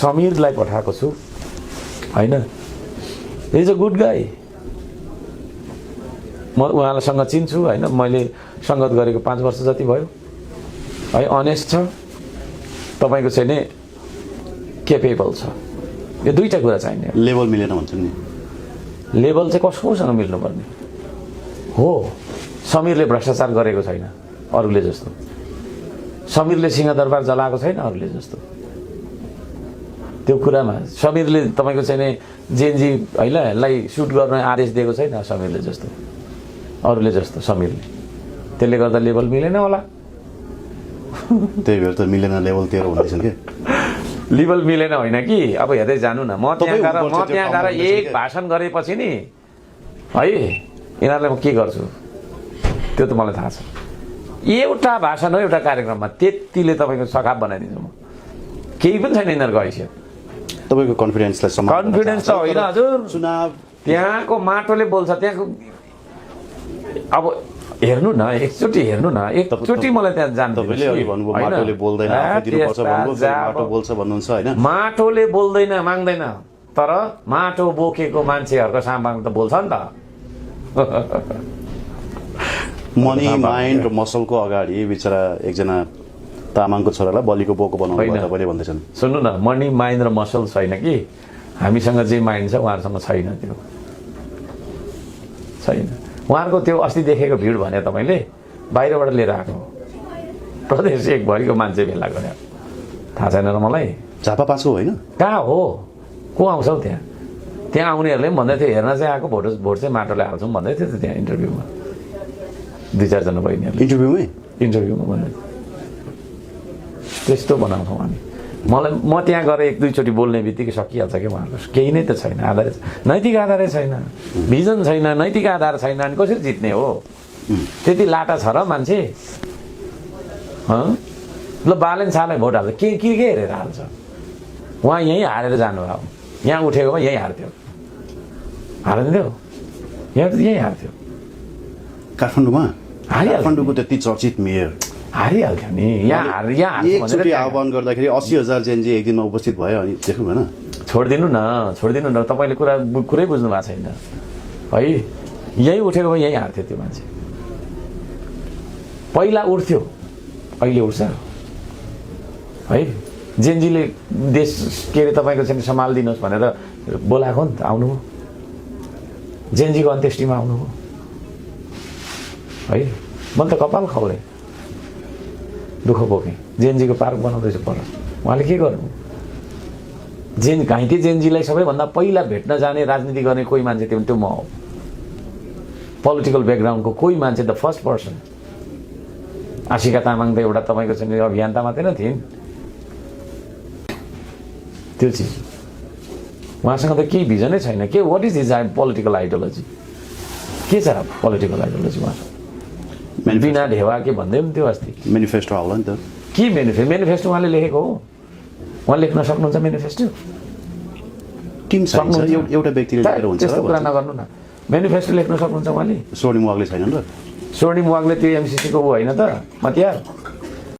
समीरलाई पठाएको छु हैन इज अ गुड गाई म उहाँसँग चिन्छु हैन मैले संगत गरेको 5 वर्ष जति भयो है अनेस्ट छ तपाईको चाहिँ नि केपेबल छ यो दुईटा कुरा चाहिने लेभल मिलेन भन्छ नि लेभल चाहिँ कसकोसँग मिल्नु पर्ने हो समीरले भ्रष्टाचार गरेको छैन अरूले जस्तो समीरले सिंहदरबार जलाएको छैन अरूले जस्तो त्यो कुरामा समीरले तपाईको चाहिँ नि जेनजी हैलाई सुट गर्न आदेश दिएको छैन समीरले जस्तो अरूले जस्तो समीरले त्यसले गर्दा लेभल मिलेन होला त्यही भएर त मिलेन लेभल 13 भन्दैछ के लेभल मिलेन होइन कि अब हेर्दै जानु न म त्यहाँ गएर एक भाषण गरेपछि नि है यिनीहरूलाई म के गर्छु त्यो त मलाई थाहा छ एउटा भाषण हो एउटा कार्यक्रममा त्यतिले तपाईको सखाप बनाइदिन्छु म केही पनि छैन यिनीहरूको हैसियत तपाईको कन्फिडेन्सलाई सम्मान कन्फिडेन्स त होइन हजुर चुनाव त्यहाँको माटोले बोल्छ त्यहाँको अब हेर्नु न एकचोटि हेर्नु न एकचोटि मलाई त्यहाँ जानु तपाईले अघि भन्नुभयो माटोले बोल्दैन आफै दिनुपर्छ भन्नुभयो माटो बोल्छ भन्नुहुन्छ हैन माटोले बोल्दैन माग्दैन तर माटो बोकेको मान्छेहरुको सामु त बोल्छ नि त मनी माइन्ड र मसलको अगाडि बिचरा एकजना तामाङको छोरालाई बलिको बोको बनाउनु भयो तपाईले भन्दैछन् सुन्नु न मनी माइन्ड र मसल छैन कि हामीसँग जे माइन्ड छ उहाँहरुसँग छैन त्यो छैन उहाँहरुको त्यो अस्ति देखेको भिड भने तपाईले बाहिरबाट लिएर आएको प्रदेश एक भरिको मान्छे भेला गरे थाहा छैन र मलाई झापा पासो होइन कहाँ हो को आउँछ त्यहाँ त्यहाँ आउनेहरूले पनि भन्दै थियो हेर्न चाहिँ आएको भोट चाहिँ माटोले हाल्छौँ भन्दै थियो त्यहाँ इन्टरभ्यूमा 2-4 जना बहिनीहरूले इन्टरभ्यूमा भन्दै त्यस्तो बनाउँछौँ हामी मलाई म त्यहाँ गएर 1-2 चोटि बोल्ने बित्तिकै सकिहाल्छ कि उहाँहरूको केही नै त छैन आधार नैतिक आधारै छैन भिजन छैन नैतिक आधार छैन अनि कसरी जित्ने हो त्यति लाटा छ र मान्छे ल बालेन शाहलाई भोट हाल्छ के हेरेर हाल्छ उहाँ यहीँ हारेर जानुभयो यहाँ उठेकोमा यहीँ हार्थ्यो हार्दैनथ्यो यहाँ त यहीँ हार्थ्यो काठमाडौँमा हारिहाल्थ्यो काठमाडौँको त्यति चर्चित मेयर हारिहाल्थ्यो नि यहाँ एकचोटि आह्वान गर्दाखेरि 80,000 जेनजी एक दिनमा उपस्थित भयो अनि देख्नु भएन छोडिदिनु न तपाईँले कुरै बुझ्नु भएको छैन है यहीँ उठेको यहीँ हार्थ्यो त्यो मान्छे पहिला उठ्थ्यो अहिले उठ्छ है जेनजीले देश के अरे तपाईँको चाहिँ सम्हालिदिनुहोस् भनेर बोलाएको नि त आउनु जेनजीको अन्त्येष्टिमा आउनु है म त कपाल खौले दुःख बोकेँ जेनजीको पार्क बनाउँदैछु पर उहाँले के गर्नु घाइते जेनजीलाई सबैभन्दा पहिला भेट्न जाने राजनीति गर्ने कोही मान्छे त्यो म हो पोलिटिकल ब्याकग्राउन्डको कोही मान्छे the first person Ashika Tamang त एउटा तपाईँको चाहिँ अभियन्ता मात्रै न थिइन् त्यो चिज उहाँसँग त केही भिजनै छैन के what is his political ideology के छ पोलिटिकल आइडियोलोजी उहाँसँग बिना ढेवा के भन्दै पनि थियो अस्ति मेनिफेस्टो होला नि त के मेनिफेस्टो उहाँले लेखेको हो उहाँ लेख्न सक्नुहुन्छ मेनिफेस्टो टिम सक्नुहुन्छ एउटा व्यक्तिले लेखेर हुन्छ त्यस्तो कुरा नगर्नु न मेनिफेस्टो लेख्न सक्नुहुन्छ उहाँले स्वर्णिम वाग्ले छैनन् र स्वर्णिम वाग्ले त्यो एमसीसी को होइन त मतियार